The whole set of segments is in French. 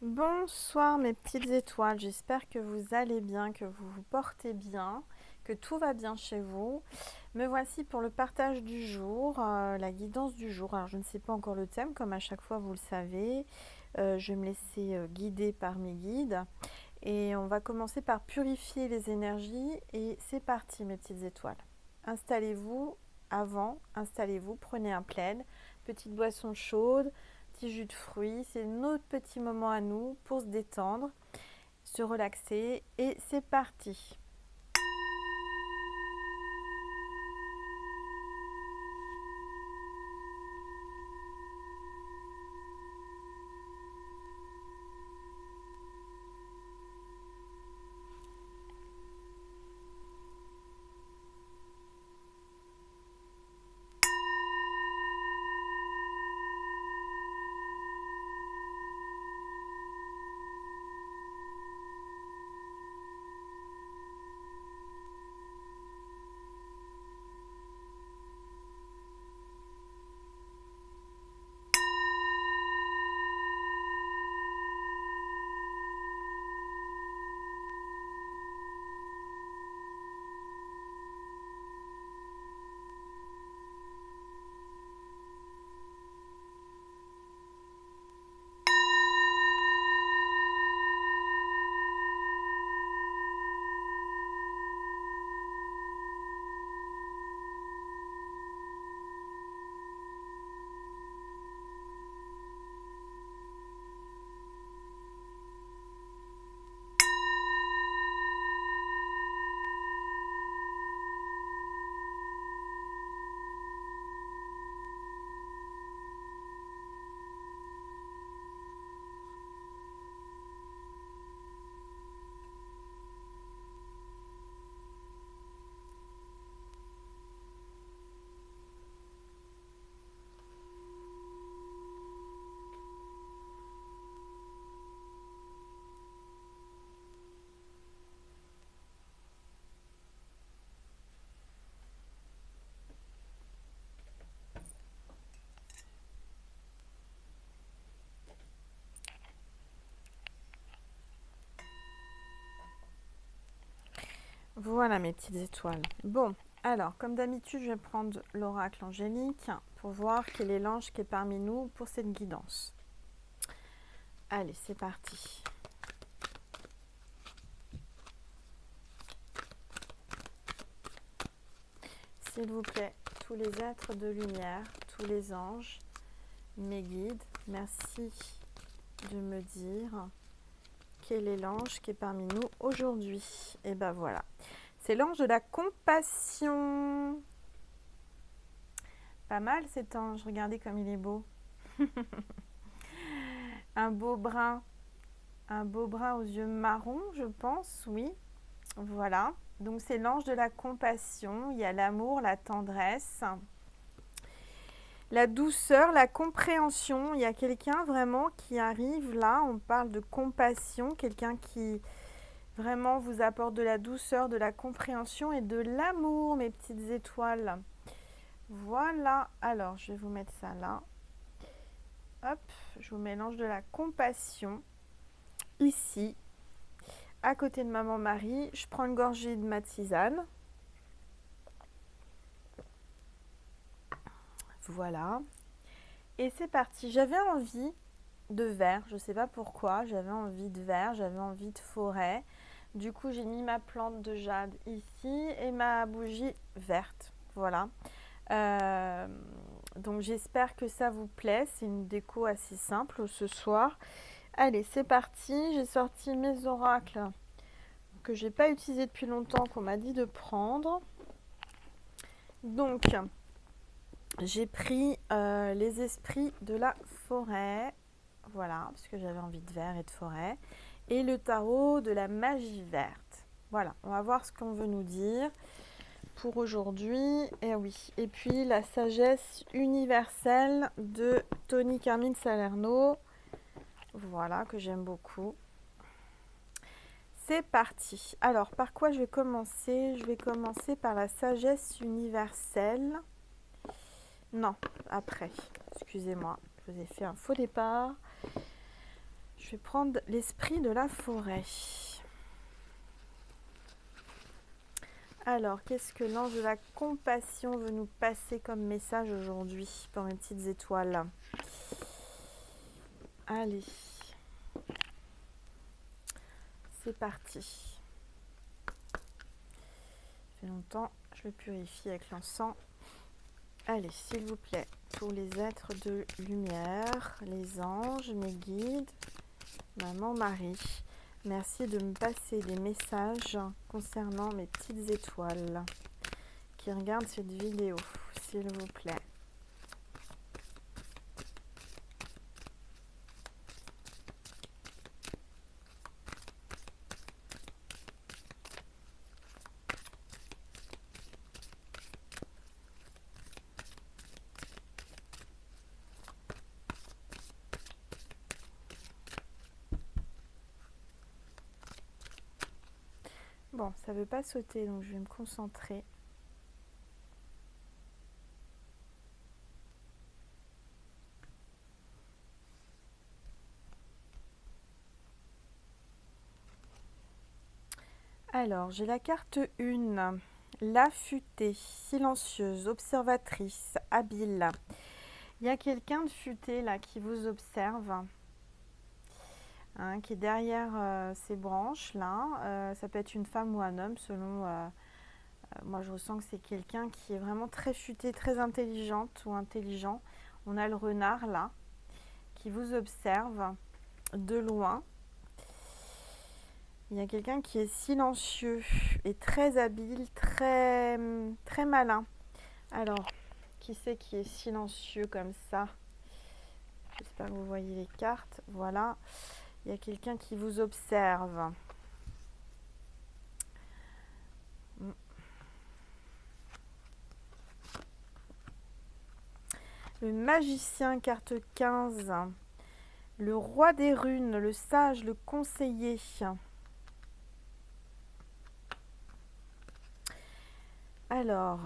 Bonsoir mes petites étoiles, j'espère que vous allez bien, que vous vous portez bien, que tout va bien chez vous. Me voici pour le partage du jour, la guidance du jour. Alors je ne sais pas encore le thème, comme à chaque fois vous le savez. Je vais me laisser guider par mes guides. Et on va commencer par purifier les énergies. Et c'est parti mes petites étoiles. Installez-vous, installez-vous, prenez un plaid, petite boisson chaude, petit jus de fruits, c'est notre petit moment à nous pour se détendre, se relaxer et c'est parti. Voilà mes petites étoiles. Bon, alors comme d'habitude, je vais prendre l'oracle angélique pour voir quel est l'ange qui est parmi nous pour cette guidance. Allez, c'est parti. S'il vous plaît, tous les êtres de lumière, tous les anges, mes guides, merci de me dire quel est l'ange qui est parmi nous aujourd'hui. Et ben voilà, c'est l'ange de la compassion. Pas mal cet ange, regardez comme il est beau. un beau brun aux yeux marrons, je pense, oui. Voilà, donc c'est l'ange de la compassion. Il y a l'amour, la tendresse, la douceur, la compréhension. Il y a quelqu'un vraiment qui arrive là, on parle de compassion, quelqu'un qui vraiment vous apporte de la douceur, de la compréhension et de l'amour, mes petites étoiles. Voilà, alors je vais vous mettre ça là. Hop, je vous mélange de la compassion ici, à côté de maman Marie. Je prends une gorgée de ma tisane. Voilà. Et c'est parti. J'avais envie de vert, je ne sais pas pourquoi. J'avais envie de vert, j'avais envie de forêt. Du coup, j'ai mis ma plante de jade ici et ma bougie verte. Voilà. Donc j'espère que ça vous plaît. C'est une déco assez simple ce soir. Allez, c'est parti. J'ai sorti mes oracles que j'ai pas utilisés depuis longtemps, qu'on m'a dit de prendre. Donc, j'ai pris les esprits de la forêt. Voilà, parce que j'avais envie de vert et de forêt. Et le tarot de la magie verte. Voilà, on va voir ce qu'on veut nous dire pour aujourd'hui. Et oui, et puis la sagesse universelle de Tony Carmine Salerno. Voilà, que j'aime beaucoup. C'est parti. Alors, par quoi je vais commencer? Je vais commencer par la sagesse universelle. Non, après. Excusez-moi, je vous ai fait un faux départ. Je vais prendre l'esprit de la forêt. Alors, qu'est-ce que l'ange de la compassion veut nous passer comme message aujourd'hui pour mes petites étoiles? Allez, c'est parti. Ça fait longtemps, je le purifie avec l'encens. Allez, s'il vous plaît, pour les êtres de lumière, les anges, mes guides, Maman Marie, merci de me passer des messages concernant mes petites étoiles qui regardent cette vidéo, s'il vous plaît. Bon, ça ne veut pas sauter, donc je vais me concentrer. Alors, j'ai la carte 1, l'affûtée, silencieuse, observatrice, habile. Il y a quelqu'un de futé là qui vous observe, hein, qui est derrière ces branches là. Ça peut être une femme ou un homme selon... moi, je ressens que c'est quelqu'un qui est vraiment très futé, très intelligente ou intelligent. On a le renard là, qui vous observe de loin. Il y a quelqu'un qui est silencieux et très habile, très malin. Alors, qui c'est qui est silencieux comme ça? J'espère que vous voyez les cartes. Voilà. Il y a quelqu'un qui vous observe. Le magicien, carte 15. Le roi des runes, le sage, le conseiller. Alors,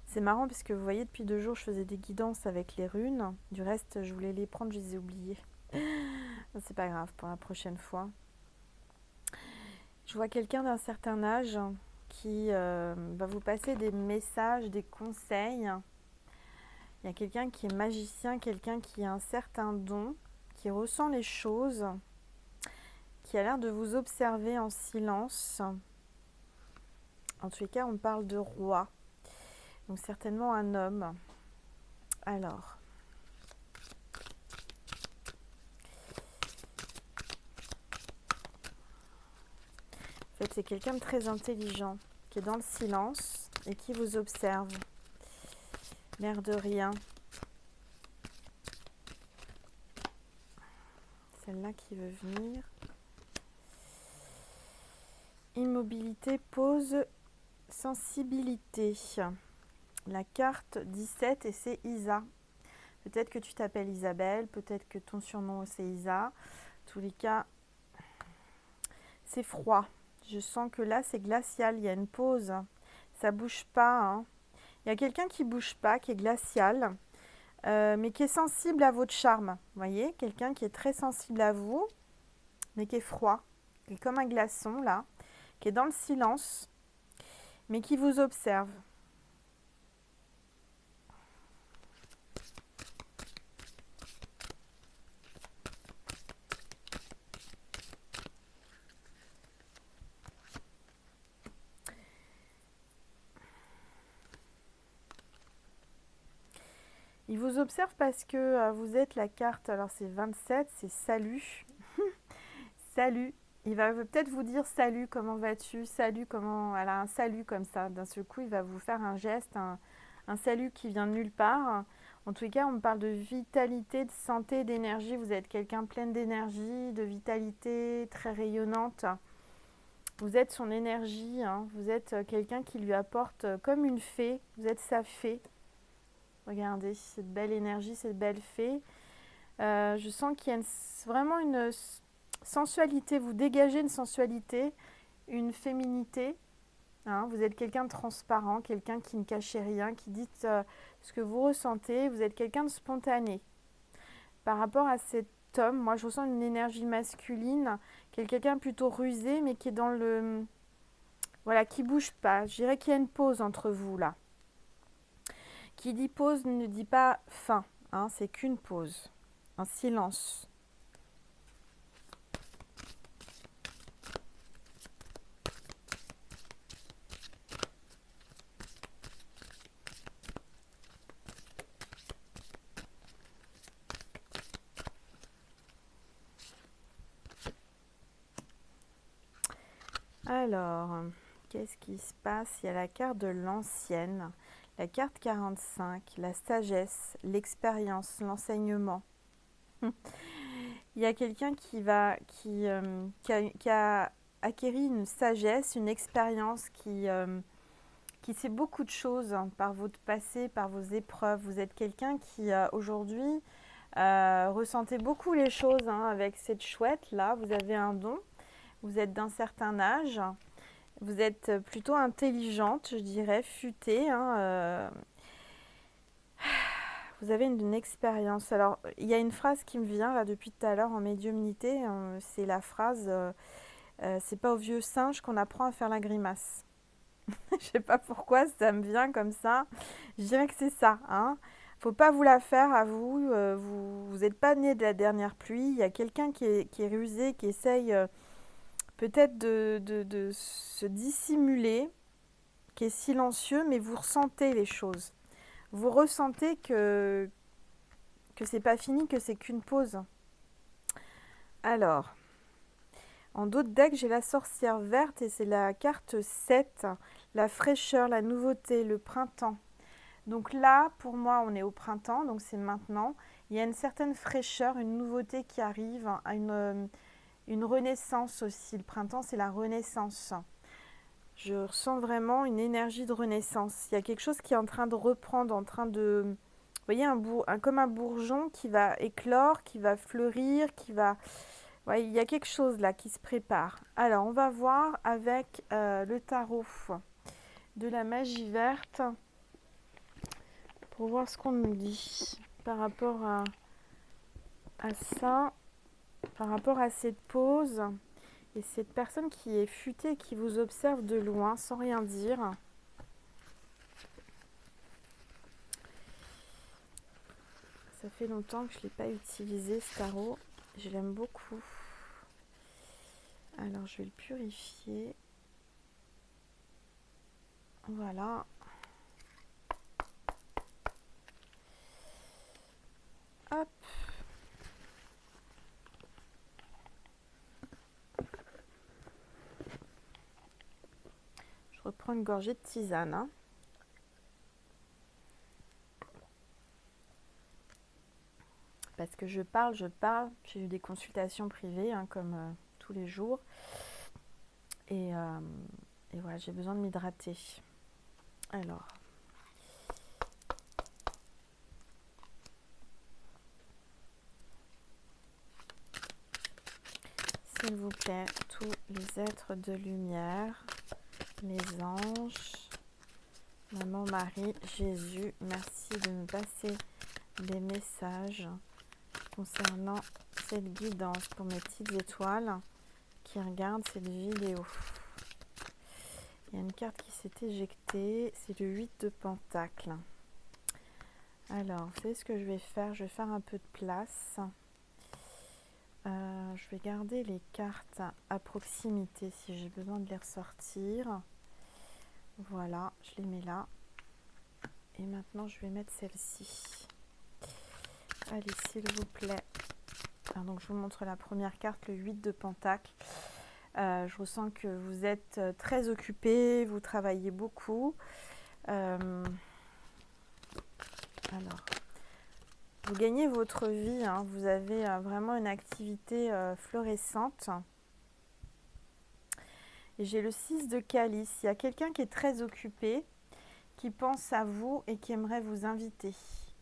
c'est marrant parce que vous voyez, depuis 2 jours, je faisais des guidances avec les runes. Du reste, je voulais les prendre, je les ai oubliées. C'est pas grave, pour la prochaine fois. Je vois quelqu'un d'un certain âge qui va vous passer des messages, des conseils. Il y a quelqu'un qui est magicien, quelqu'un qui a un certain don, qui ressent les choses, qui a l'air de vous observer en silence. En tous les cas, on parle de roi. Donc certainement un homme. Alors. En fait, c'est quelqu'un de très intelligent, qui est dans le silence et qui vous observe. L'air de rien. Celle-là qui veut venir. Immobilité, pause, sensibilité. La carte 17 et c'est Isa. Peut-être que tu t'appelles Isabelle, peut-être que ton surnom c'est Isa. En tous les cas, c'est froid. Je sens que là c'est glacial, il y a une pause. Ça bouge pas. Hein. Il y a quelqu'un qui bouge pas, qui est glacial, mais qui est sensible à votre charme. Vous voyez, quelqu'un qui est très sensible à vous, mais qui est froid, qui est comme un glaçon là, qui est dans le silence, mais qui vous observe. Il vous observe parce que vous êtes la carte, alors c'est 27, c'est salut. Salut. Il va peut-être vous dire salut, comment vas-tu? Salut, comment... Elle a un salut comme ça. D'un seul coup, il va vous faire un geste, un salut qui vient de nulle part. En tout cas, on me parle de vitalité, de santé, d'énergie. Vous êtes quelqu'un plein d'énergie, de vitalité, très rayonnante. Vous êtes son énergie. Hein. Vous êtes quelqu'un qui lui apporte comme une fée. Vous êtes sa fée. Regardez cette belle énergie, cette belle fée. Je sens qu'il y a vraiment une sensualité. Vous dégagez une sensualité, une féminité. Hein, vous êtes quelqu'un de transparent, quelqu'un qui ne cachez rien, qui dit ce que vous ressentez. Vous êtes quelqu'un de spontané. par rapport à cet homme, moi je ressens une énergie masculine, qui est quelqu'un plutôt rusé, mais qui est dans le... Voilà, qui bouge pas. Je dirais qu'il y a une pause entre vous là. Qui dit pause ne dit pas fin, hein, c'est qu'une pause, un silence. Alors, qu'est-ce qui se passe? Il y a la carte de l'ancienne, la carte 45, la sagesse, l'expérience, l'enseignement. Il y a quelqu'un qui a acquéri une sagesse, une expérience, qui sait beaucoup de choses hein, par votre passé, par vos épreuves. Vous êtes quelqu'un qui aujourd'hui ressentait beaucoup les choses hein, avec cette chouette là. Vous avez un don, vous êtes d'un certain âge, vous êtes plutôt intelligente, je dirais, futée. Hein, vous avez une expérience. Alors, il y a une phrase qui me vient là depuis tout à l'heure en médiumnité. C'est la phrase c'est pas au vieux singe qu'on apprend à faire la grimace. Je sais pas pourquoi ça me vient comme ça. Je dirais que c'est ça. Hein. Faut pas vous la faire à vous. Vous n'êtes pas né de la dernière pluie. Il y a quelqu'un qui est rusé, qui essaye peut-être de se dissimuler, qui est silencieux, mais vous ressentez les choses. Vous ressentez que c'est pas fini, que c'est qu'une pause. Alors, en dos de deck, j'ai la sorcière verte et c'est la carte 7, la fraîcheur, la nouveauté, le printemps. Donc là, pour moi, on est au printemps, donc c'est maintenant. Il y a une certaine fraîcheur, une nouveauté qui arrive, une renaissance aussi. Le printemps, c'est la renaissance. Je ressens vraiment une énergie de renaissance. Il y a quelque chose qui est en train de reprendre, en train de... Vous voyez, comme un bourgeon qui va éclore, qui va fleurir, qui va... Ouais, il y a quelque chose là qui se prépare. Alors, on va voir avec le tarot de la magie verte pour voir ce qu'on nous dit par rapport à ça, par rapport à cette pause et cette personne qui est futée, qui vous observe de loin sans rien dire. Ça fait longtemps que je ne l'ai pas utilisé ce tarot. Je l'aime beaucoup. Alors, je vais le purifier. Voilà. Hop. Je reprends une gorgée de tisane. Hein. Parce que je parle. J'ai eu des consultations privées, hein, comme tous les jours. Et voilà, j'ai besoin de m'hydrater. Alors. S'il vous plaît, tous les êtres de lumière, les anges, Maman Marie, Jésus, merci de me passer des messages concernant cette guidance pour mes petites étoiles qui regardent cette vidéo. Il y a une carte qui s'est éjectée, c'est le 8 de Pentacle. Alors, vous savez ce que je vais faire? Je vais faire un peu de place. Je vais garder les cartes à proximité si j'ai besoin de les ressortir. Voilà, je les mets là. Et maintenant, je vais mettre celle-ci. Allez, s'il vous plaît. Alors, donc, je vous montre la première carte, le 8 de Pentacle. Je ressens que vous êtes très occupé, vous travaillez beaucoup. Alors, vous gagnez votre vie, hein, vous avez vraiment une activité florissante. Et j'ai le 6 de calice. Il y a quelqu'un qui est très occupé, qui pense à vous et qui aimerait vous inviter,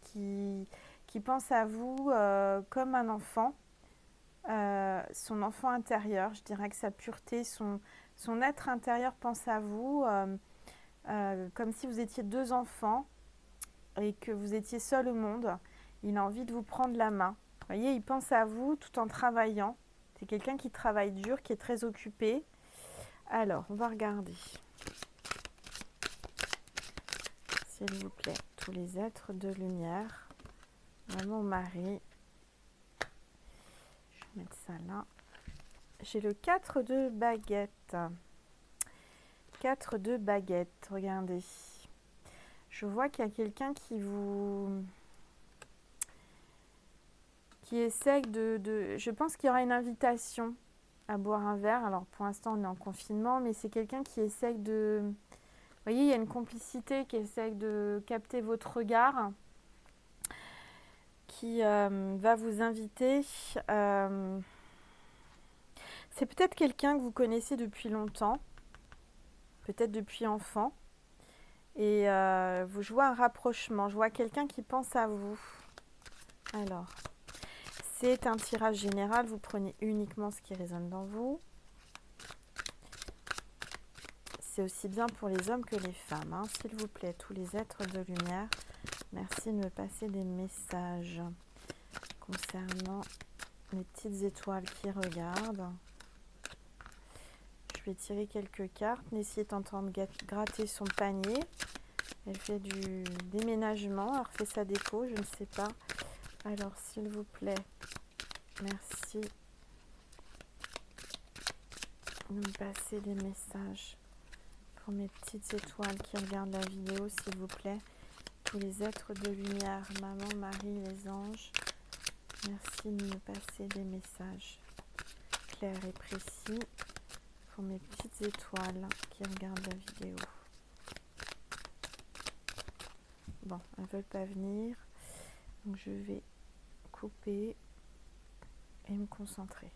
qui pense à vous comme un enfant, son enfant intérieur, je dirais que sa pureté, son être intérieur pense à vous comme si vous étiez deux enfants et que vous étiez seul au monde. Il a envie de vous prendre la main. Vous voyez, il pense à vous tout en travaillant. C'est quelqu'un qui travaille dur, qui est très occupé. Alors, on va regarder. S'il vous plaît, tous les êtres de lumière. Maman, mari. Je vais mettre ça là. J'ai le 4 de baguette. 4 de baguette, regardez. Je vois qu'il y a quelqu'un qui essaie je pense qu'il y aura une invitation à boire un verre. Alors pour l'instant on est en confinement, mais c'est quelqu'un qui essaie vous voyez, il y a une complicité qui essaie de capter votre regard, qui va vous inviter. C'est peut-être quelqu'un que vous connaissez depuis longtemps, peut-être depuis enfant. Et je vois un rapprochement, je vois quelqu'un qui pense à vous. Alors, c'est un tirage général, vous prenez uniquement ce qui résonne dans vous. C'est aussi bien pour les hommes que les femmes, hein. S'il vous plaît, tous les êtres de lumière, merci de me passer des messages concernant les petites étoiles qui regardent. Je vais tirer quelques cartes. Nessie est en train de gratter son panier. Elle fait du déménagement, elle refait sa déco, je ne sais pas. Alors, s'il vous plaît, merci de me passer des messages pour mes petites étoiles qui regardent la vidéo, s'il vous plaît. Tous les êtres de lumière, maman, Marie, les anges, merci de me passer des messages clairs et précis pour mes petites étoiles qui regardent la vidéo. Bon, elles ne veulent pas venir, donc je vais couper et me concentrer.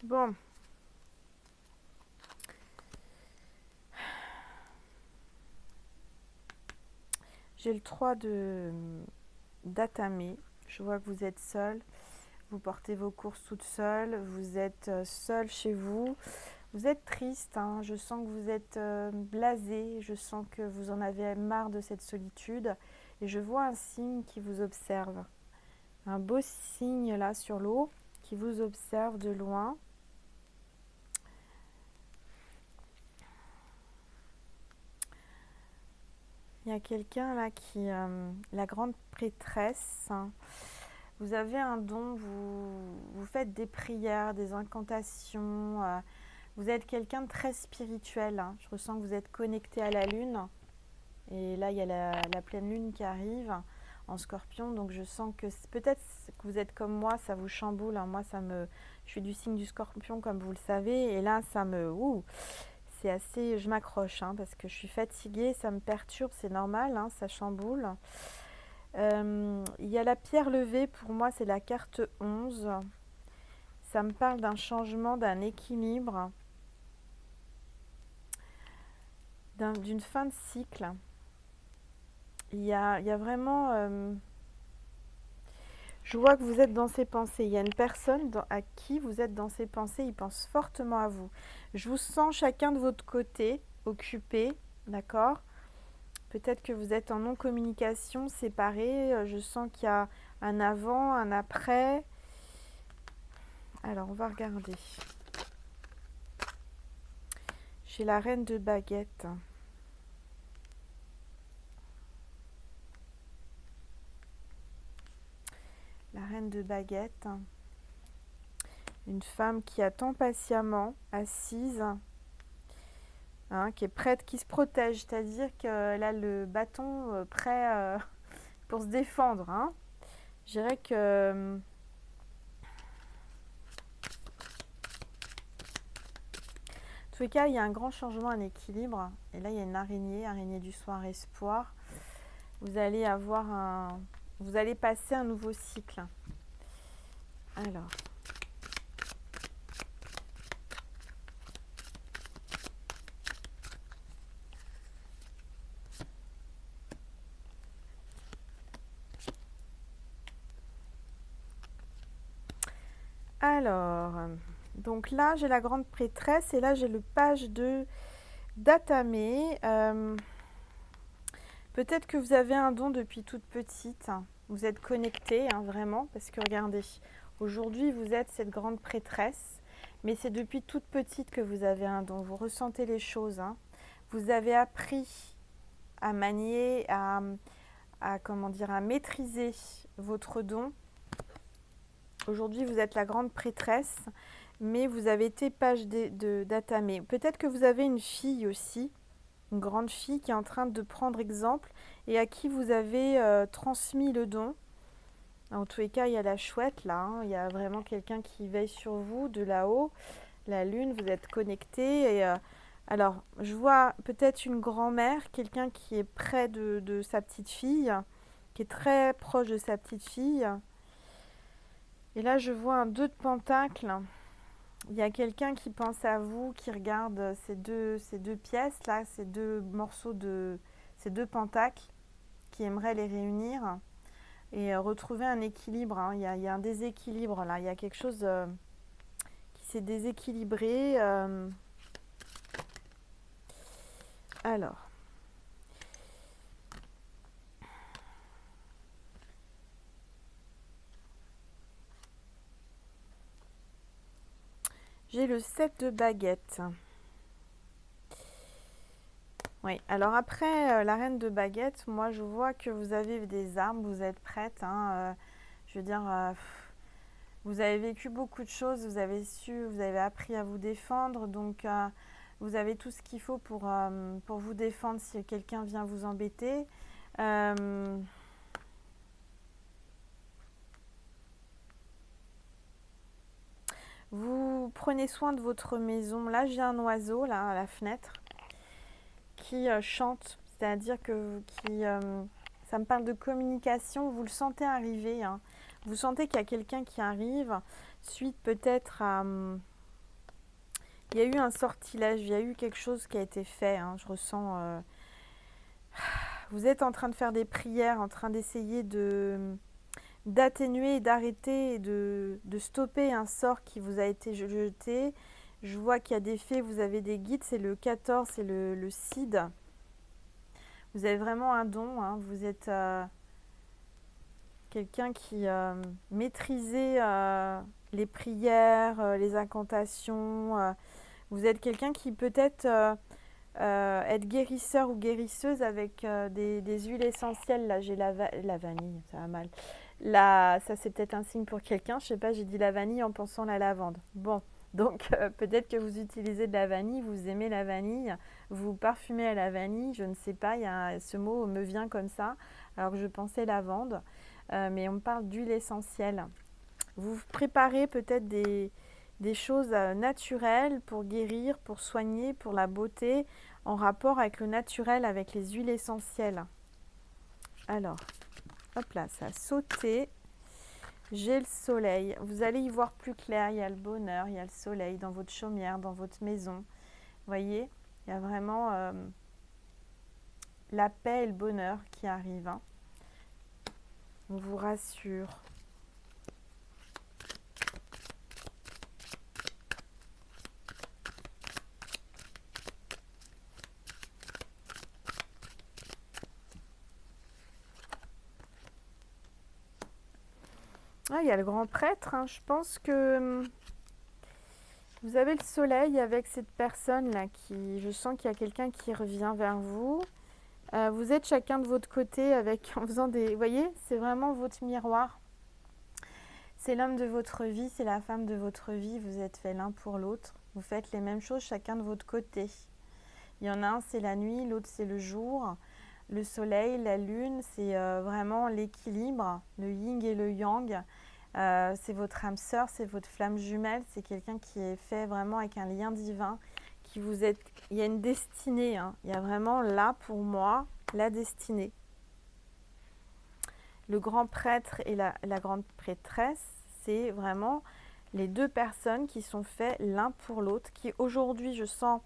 Bon. J'ai le 3 d'Atame. Je vois que vous êtes seul. Vous portez vos courses toute seule. Vous êtes seul chez vous. Vous êtes triste, hein. Je sens que vous êtes blasé. Je sens que vous en avez marre de cette solitude. Et je vois un signe qui vous observe. Un beau signe là sur l'eau qui vous observe de loin. Il y a quelqu'un là qui... la grande prêtresse, hein. Vous avez un don, vous faites des prières, des incantations. Vous êtes quelqu'un de très spirituel, hein. Je ressens que vous êtes connecté à la lune. Et là, il y a la pleine lune qui arrive en scorpion. Donc je sens que peut-être que vous êtes comme moi, ça vous chamboule, hein. Moi, je suis du signe du scorpion, comme vous le savez. Et là, c'est assez... Je m'accroche, hein, parce que je suis fatiguée, ça me perturbe, c'est normal, hein, ça chamboule. Il y a la pierre levée, pour moi c'est la carte 11. Ça me parle d'un changement, d'un équilibre, d'une fin de cycle. Il y a vraiment... je vois que vous êtes dans ses pensées. Il y a une personne à qui vous êtes dans ses pensées, il pense fortement à vous. Je vous sens chacun de votre côté, occupé, d'accord ? Peut-être que vous êtes en non-communication, séparés. Je sens qu'il y a un avant, un après. Alors, on va regarder. J'ai la reine de baguette. La reine de baguette. Une femme qui attend patiemment, assise, hein, qui est prête, qui se protège. C'est-à-dire qu'elle a le bâton prêt pour se défendre, hein. Je dirais que... En tous les cas, il y a un grand changement, un équilibre. Et là, il y a une araignée du soir espoir. Vous allez passer un nouveau cycle. Alors. Alors, donc là, j'ai la grande prêtresse et là, j'ai le page de d'Atame. Peut-être que vous avez un don depuis toute petite. Vous êtes connecté, vraiment, parce que regardez, aujourd'hui, vous êtes cette grande prêtresse, mais c'est depuis toute petite que vous avez un don. Vous ressentez les choses. Vous avez appris à manier, comment dire, à maîtriser votre don. Aujourd'hui, vous êtes la grande prêtresse, mais vous avez été page d'Atame. Peut-être que vous avez une fille aussi, une grande fille qui est en train de prendre exemple et à qui vous avez transmis le don. En tous les cas, il y a la chouette là, il y a vraiment quelqu'un qui veille sur vous de là-haut. La lune, vous êtes connecté. Et, alors, je vois peut-être une grand-mère, quelqu'un qui est près de sa petite fille, qui est très proche de sa petite fille. Et là, je vois un 2 de pentacles. Il y a quelqu'un qui pense à vous, qui regarde ces deux pièces là, ces deux morceaux ces 2 pentacles, qui aimerait les réunir et retrouver un équilibre. Il y a un déséquilibre là, il y a quelque chose qui s'est déséquilibré. Alors, j'ai le 7 de baguette. Oui, alors après la reine de baguette, moi je vois que vous avez des armes, vous êtes prête. Je veux dire, vous avez vécu beaucoup de choses, vous avez appris à vous défendre, donc vous avez tout ce qu'il faut pour vous défendre si quelqu'un vient vous embêter. Vous prenez soin de votre maison. Là, j'ai un oiseau là à la fenêtre qui chante, c'est-à-dire ça me parle de communication. Vous le sentez arriver. Vous sentez qu'il y a quelqu'un qui arrive, suite peut-être à... il y a eu un sortilège, il y a eu quelque chose qui a été fait. Je ressens... vous êtes en train de faire des prières, en train d'essayer d'atténuer, d'arrêter, de stopper un sort qui vous a été jeté. Je vois qu'il y a des fées, vous avez des guides, c'est le 14, c'est le Cid. Vous avez vraiment un don, vous êtes quelqu'un qui maîtrisez les prières, les incantations. Vous êtes quelqu'un qui peut-être être guérisseur ou guérisseuse avec des huiles essentielles. Là, j'ai la vanille, ça va mal. Là, ça c'est peut-être un signe pour quelqu'un. Je sais pas, j'ai dit la vanille en pensant la lavande. Bon, donc peut-être que vous utilisez de la vanille, vous aimez la vanille, vous parfumez à la vanille, je ne sais pas, ce mot me vient comme ça, alors que je pensais lavande. Mais on me parle d'huile essentielle. Vous préparez peut-être des choses naturelles pour guérir, pour soigner, pour la beauté, en rapport avec le naturel, avec les huiles essentielles. Alors, hop là, ça a sauté. J'ai le soleil. Vous allez y voir plus clair. Il y a le bonheur, il y a le soleil dans votre chaumière, dans votre maison. Vous voyez, il y a vraiment la paix et le bonheur qui arrivent. On vous rassure. Il y a le grand prêtre. Je pense que vous avez le soleil avec cette personne-là je sens qu'il y a quelqu'un qui revient vers vous. Vous êtes chacun de votre côté en faisant des... Vous voyez, c'est vraiment votre miroir. C'est l'homme de votre vie, c'est la femme de votre vie. Vous êtes faits l'un pour l'autre. Vous faites les mêmes choses chacun de votre côté. Il y en a un, c'est la nuit, l'autre, c'est le jour. Le soleil, la lune, c'est vraiment l'équilibre, le yin et le yang. C'est votre âme sœur, c'est votre flamme jumelle. C'est quelqu'un qui est fait vraiment avec un lien divin. Il y a une destinée. Il y a vraiment là, pour moi, la destinée. Le grand prêtre et la grande prêtresse, c'est vraiment les 2 personnes qui sont faites l'un pour l'autre, qui aujourd'hui, je sens,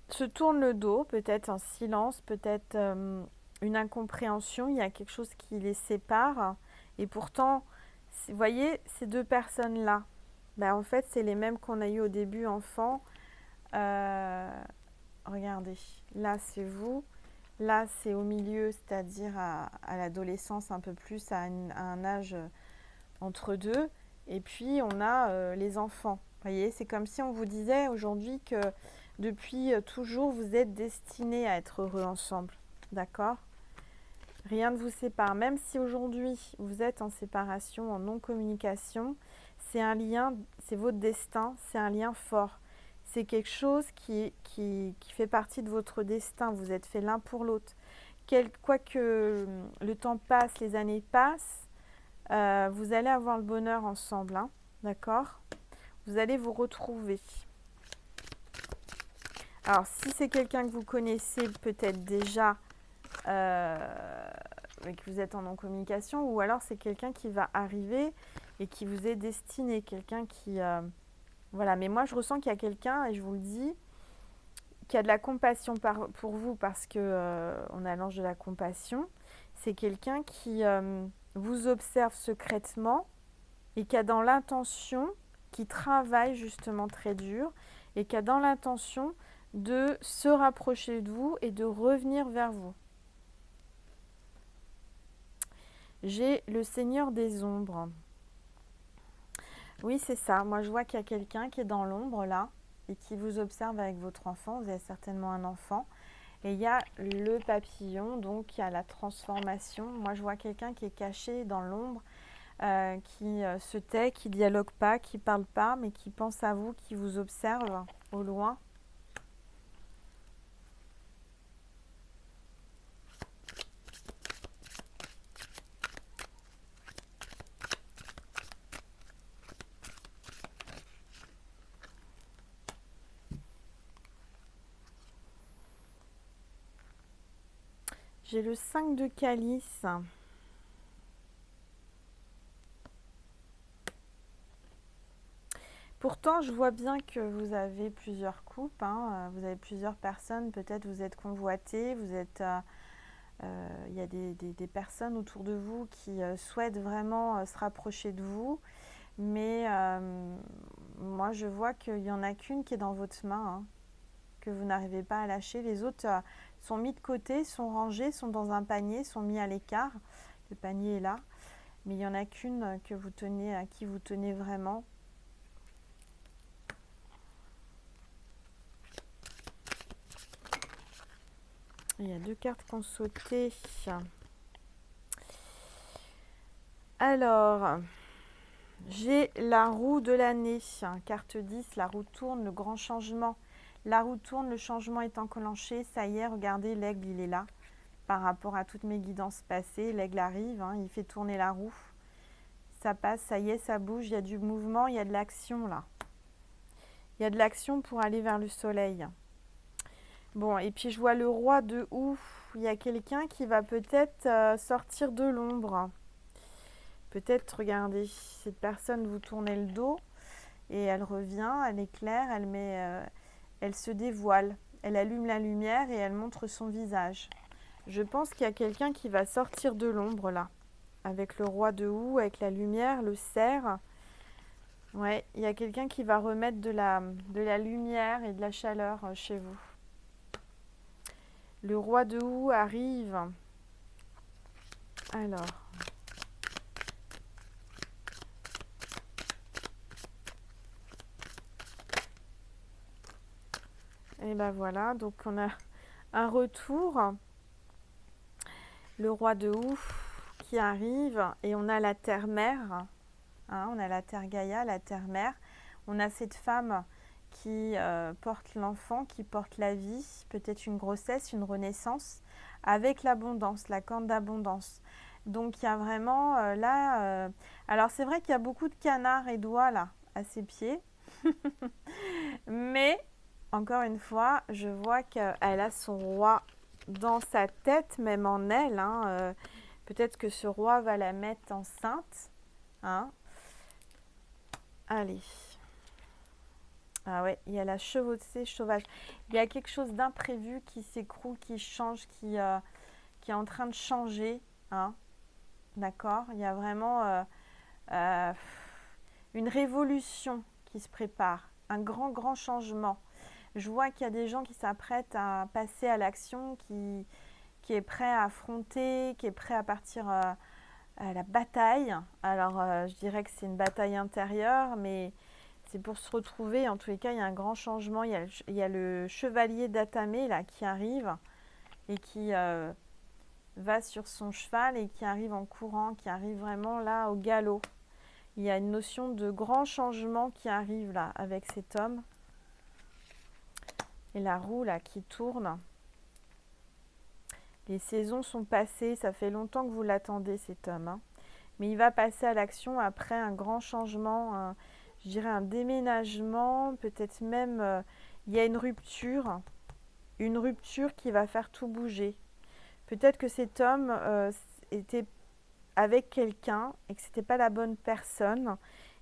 se tournent le dos, peut-être en silence, peut-être une incompréhension, il y a quelque chose qui les sépare. Et pourtant, vous voyez, ces 2 personnes-là, Bah, en fait, c'est les mêmes qu'on a eu au début, enfant. Euh, Regardez, là, c'est vous. Là, c'est au milieu, c'est-à-dire à l'adolescence, un peu plus, à un âge entre deux. Et puis, on a les enfants. Vous voyez, c'est comme si on vous disait aujourd'hui que depuis toujours, vous êtes destinés à être heureux ensemble. D'accord? Rien ne vous sépare. Même si aujourd'hui, vous êtes en séparation, en non-communication, c'est un lien, c'est votre destin, c'est un lien fort. C'est quelque chose qui fait partie de votre destin. Vous êtes fait l'un pour l'autre. Quoique le temps passe, les années passent, vous allez avoir le bonheur ensemble, hein, d'accord? Vous allez vous retrouver. Alors, si c'est quelqu'un que vous connaissez peut-être déjà, et que vous êtes en non-communication, ou alors c'est quelqu'un qui va arriver et qui vous est destiné, quelqu'un qui... voilà, mais moi je ressens qu'il y a quelqu'un, et je vous le dis, qui a de la compassion pour vous parce que on a l'ange de la compassion. C'est quelqu'un qui vous observe secrètement et qui a dans l'intention, qui travaille justement très dur et qui a dans l'intention de se rapprocher de vous et de revenir vers vous. J'ai le Seigneur des ombres. Oui, c'est ça. Moi, je vois qu'il y a quelqu'un qui est dans l'ombre là et qui vous observe avec votre enfant. Vous avez certainement un enfant. Et il y a le papillon, donc il y a la transformation. Moi, je vois quelqu'un qui est caché dans l'ombre, qui se tait, qui dialogue pas, qui parle pas, mais qui pense à vous, qui vous observe au loin. J'ai le 5 de calice. Pourtant, je vois bien que vous avez plusieurs couples, hein, vous avez plusieurs personnes, peut-être vous êtes convoité, vous êtes, il y a des personnes autour de vous qui souhaitent vraiment se rapprocher de vous, mais moi je vois qu'il n'y en a qu'une qui est dans votre main, hein, que vous n'arrivez pas à lâcher. Les autres sont mis de côté, sont rangés, sont dans un panier, sont mis à l'écart. Le panier est là, mais il n'y en a qu'une que vous tenez, à qui vous tenez vraiment. Il y a 2 cartes qui ont sauté. Alors, j'ai la roue de l'année, carte 10, la roue tourne, le grand changement. La roue tourne, le changement est enclenché. Ça y est, regardez, l'aigle, il est là. Par rapport à toutes mes guidances passées, l'aigle arrive, hein, il fait tourner la roue. Ça passe, ça y est, ça bouge, il y a du mouvement, il y a de l'action là. Il y a de l'action pour aller vers le soleil. Bon, et puis je vois le roi de houx. Il y a quelqu'un qui va peut-être sortir de l'ombre. Peut-être, regardez, cette personne vous tournez le dos et elle revient, elle éclaire, elle se dévoile. Elle allume la lumière et elle montre son visage. Je pense qu'il y a quelqu'un qui va sortir de l'ombre là. Avec le roi de houx, avec la lumière, le cerf. Ouais, il y a quelqu'un qui va remettre de la lumière et de la chaleur chez vous. Le roi de houx arrive. Alors. Et ben voilà, donc on a un retour. Le roi de houx qui arrive et on a la terre-mère. Hein, on a la terre Gaïa, la terre-mère. On a cette femme qui porte l'enfant, qui porte la vie, peut-être une grossesse, une renaissance, avec l'abondance, la corne d'abondance. Donc il y a vraiment là... alors c'est vrai qu'il y a beaucoup de canards et d'oies là, à ses pieds. Mais, encore une fois, je vois qu'elle a son roi dans sa tête, même en elle. Hein, peut-être que ce roi va la mettre enceinte. Hein. Allez. Ah ouais, il y a la chevauchée sauvage. Il y a quelque chose d'imprévu qui s'écroule, qui change, qui est en train de changer. Hein. D'accord. Il y a vraiment... une révolution qui se prépare, un grand changement. Je vois qu'il y a des gens qui s'apprêtent à passer à l'action, qui est prêt à affronter, qui est prêt à partir à la bataille. Alors, je dirais que c'est une bataille intérieure, mais c'est pour se retrouver. En tous les cas, il y a un grand changement. Il y a le chevalier d'Atamé là qui arrive et qui va sur son cheval et qui arrive en courant, qui arrive vraiment là au galop. Il y a une notion de grand changement qui arrive là avec cet homme. Et la roue là qui tourne. Les saisons sont passées, ça fait longtemps que vous l'attendez cet homme. Hein. Mais il va passer à l'action après un grand changement, je dirais un déménagement, peut-être même il y a une rupture qui va faire tout bouger. Peut-être que cet homme était avec quelqu'un et que c'était pas la bonne personne.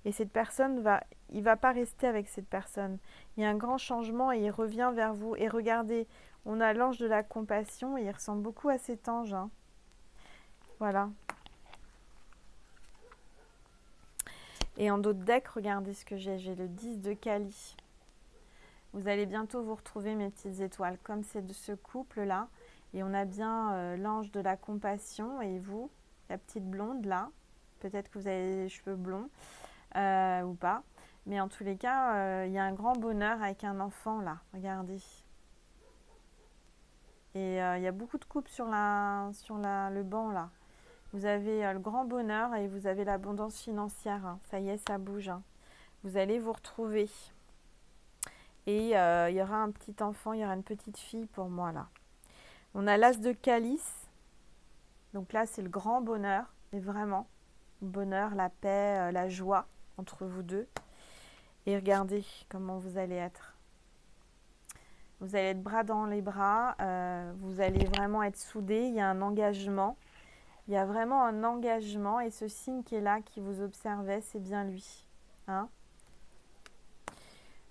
Et cette personne il va pas rester avec cette personne. Il y a un grand changement et il revient vers vous. Et regardez, on a l'ange de la compassion et il ressemble beaucoup à cet ange. Hein. Voilà. Et en d'autres decks, regardez ce que j'ai. J'ai le 10 de Kali. Vous allez bientôt vous retrouver, mes petites étoiles, comme c'est de ce couple-là. Et on a bien l'ange de la compassion et vous, la petite blonde là. Peut-être que vous avez les cheveux blonds ou pas. Mais en tous les cas, il y a un grand bonheur avec un enfant là. Regardez. Et il y a beaucoup de couples sur le banc là. Vous avez le grand bonheur et vous avez l'abondance financière. Hein. Ça y est, ça bouge. Hein. Vous allez vous retrouver. Et il y aura un petit enfant, il y aura une petite fille pour moi là. On a l'as de calice. Donc là, c'est le grand bonheur. Et vraiment, le bonheur, la paix, la joie entre vous deux. Et regardez comment vous allez être. Vous allez être bras dans les bras. Vous allez vraiment être soudés. Il y a un engagement. Il y a vraiment un engagement. Et ce signe qui est là, qui vous observait, c'est bien lui. Hein?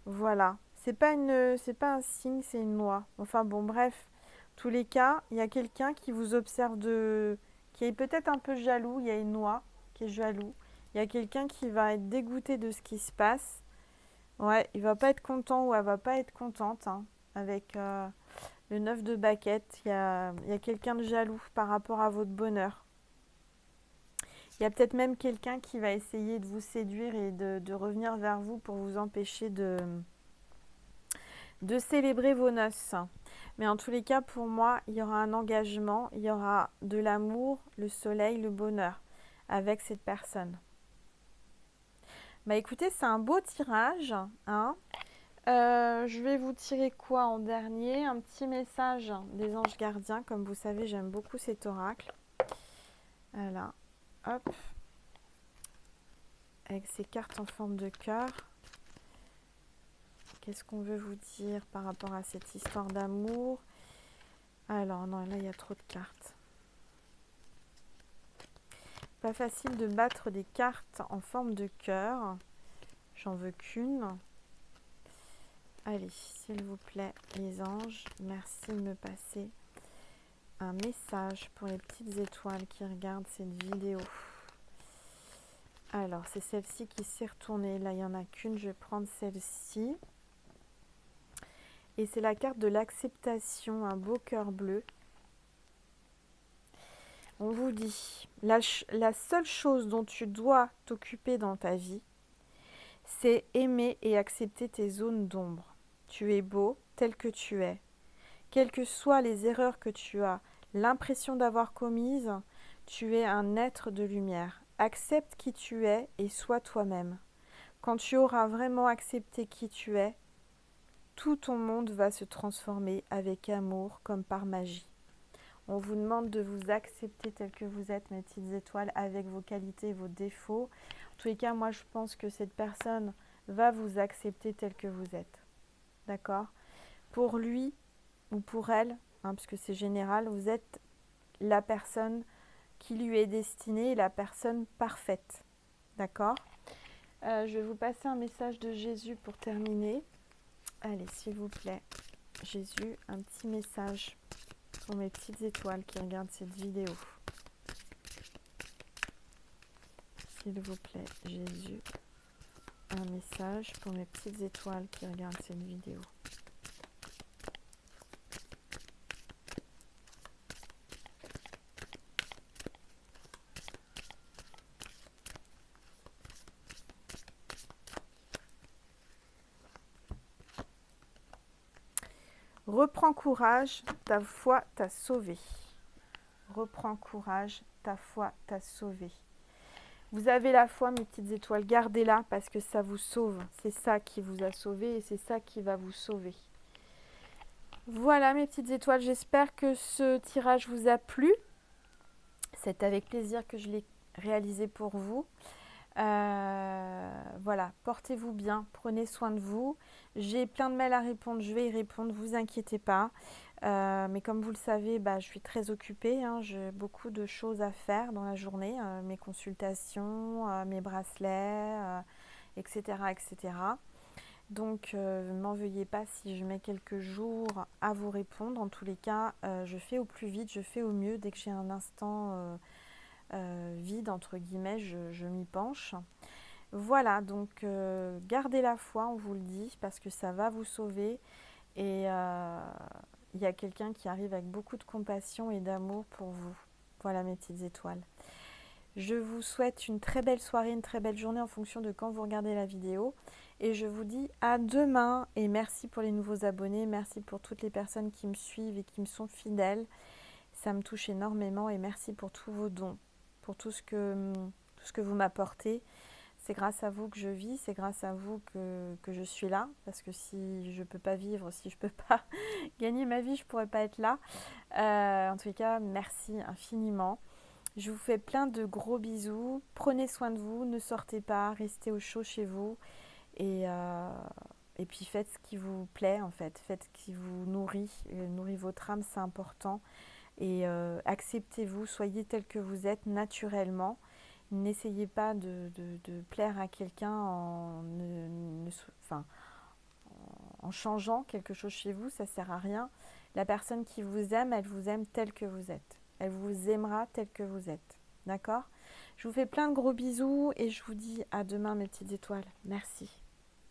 Voilà. C'est pas un signe, c'est une loi. Enfin bon, bref. Tous les cas, il y a quelqu'un qui vous observe qui est peut-être un peu jaloux. Il y a une noix qui est jaloux. Il y a quelqu'un qui va être dégoûté de ce qui se passe. Ouais, il va pas être content ou elle va pas être contente. Hein, avec le 9 de baquette, il y a quelqu'un de jaloux par rapport à votre bonheur. Il y a peut-être même quelqu'un qui va essayer de vous séduire et de revenir vers vous pour vous empêcher de célébrer vos noces. Mais en tous les cas, pour moi, il y aura un engagement, il y aura de l'amour, le soleil, le bonheur avec cette personne. Bah écoutez, c'est un beau tirage. Hein. Je vais vous tirer quoi en dernier? Un petit message des anges gardiens. Comme vous savez, j'aime beaucoup cet oracle. Voilà. Hop. Avec ces cartes en forme de cœur. Qu'est-ce qu'on veut vous dire par rapport à cette histoire d'amour? Alors, non, là, il y a trop de cartes. Pas facile de battre des cartes en forme de cœur. J'en veux qu'une. Allez, s'il vous plaît, les anges, merci de me passer un message pour les petites étoiles qui regardent cette vidéo. Alors, c'est celle-ci qui s'est retournée. Là, il n'y en a qu'une. Je vais prendre celle-ci. Et c'est la carte de l'acceptation, un beau cœur bleu. On vous dit, la seule chose dont tu dois t'occuper dans ta vie, c'est aimer et accepter tes zones d'ombre. Tu es beau tel que tu es. Quelles que soient les erreurs que tu as l'impression d'avoir commises, tu es un être de lumière. Accepte qui tu es et sois toi-même. Quand tu auras vraiment accepté qui tu es, tout ton monde va se transformer avec amour comme par magie. On vous demande de vous accepter tel que vous êtes, mes petites étoiles, avec vos qualités et vos défauts. En tous les cas, moi, je pense que cette personne va vous accepter tel que vous êtes. D'accord? Pour lui ou pour elle, hein, puisque c'est général, vous êtes la personne qui lui est destinée, la personne parfaite. D'accord? Je vais vous passer un message de Jésus pour terminer. Allez, s'il vous plaît, Jésus, un petit message pour mes petites étoiles qui regardent cette vidéo. S'il vous plaît, Jésus. un message pour mes petites étoiles qui regardent cette vidéo. Reprends courage, ta foi t'a sauvé. Reprends courage, ta foi t'a sauvé. Vous avez la foi, mes petites étoiles, gardez-la parce que ça vous sauve. C'est ça qui vous a sauvé et c'est ça qui va vous sauver. Voilà mes petites étoiles, j'espère que ce tirage vous a plu. C'est avec plaisir que je l'ai réalisé pour vous. Voilà, portez-vous bien, prenez soin de vous. J'ai plein de mails à répondre, je vais y répondre, vous inquiétez pas. Mais comme vous le savez, je suis très occupée, hein, j'ai beaucoup de choses à faire dans la journée, mes consultations, mes bracelets, etc., etc. Donc, m'en veuillez pas si je mets quelques jours à vous répondre. En tous les cas, je fais au plus vite, je fais au mieux. Dès que j'ai un instant vide, entre guillemets, je m'y penche. Voilà, donc gardez la foi, on vous le dit, parce que ça va vous sauver. Et il y a quelqu'un qui arrive avec beaucoup de compassion et d'amour pour vous. Voilà mes petites étoiles. Je vous souhaite une très belle soirée, une très belle journée en fonction de quand vous regardez la vidéo. Et je vous dis à demain. Et merci pour les nouveaux abonnés. Merci pour toutes les personnes qui me suivent et qui me sont fidèles. Ça me touche énormément. Et merci pour tous vos dons, pour tout ce que vous m'apportez. C'est grâce à vous que je vis, c'est grâce à vous que je suis là. Parce que si je ne peux pas vivre, si je ne peux pas gagner ma vie, je ne pourrais pas être là. En tout cas, merci infiniment. Je vous fais plein de gros bisous. Prenez soin de vous, ne sortez pas, restez au chaud chez vous. Et puis faites ce qui vous plaît en fait. Faites ce qui vous nourrit. Nourrit votre âme, c'est important. Et acceptez-vous, soyez tel que vous êtes naturellement. N'essayez pas de plaire à quelqu'un en changeant quelque chose chez vous, ça ne sert à rien. La personne qui vous aime, elle vous aime tel que vous êtes. Elle vous aimera tel que vous êtes. D'accord ? Je vous fais plein de gros bisous et je vous dis à demain mes petites étoiles. Merci.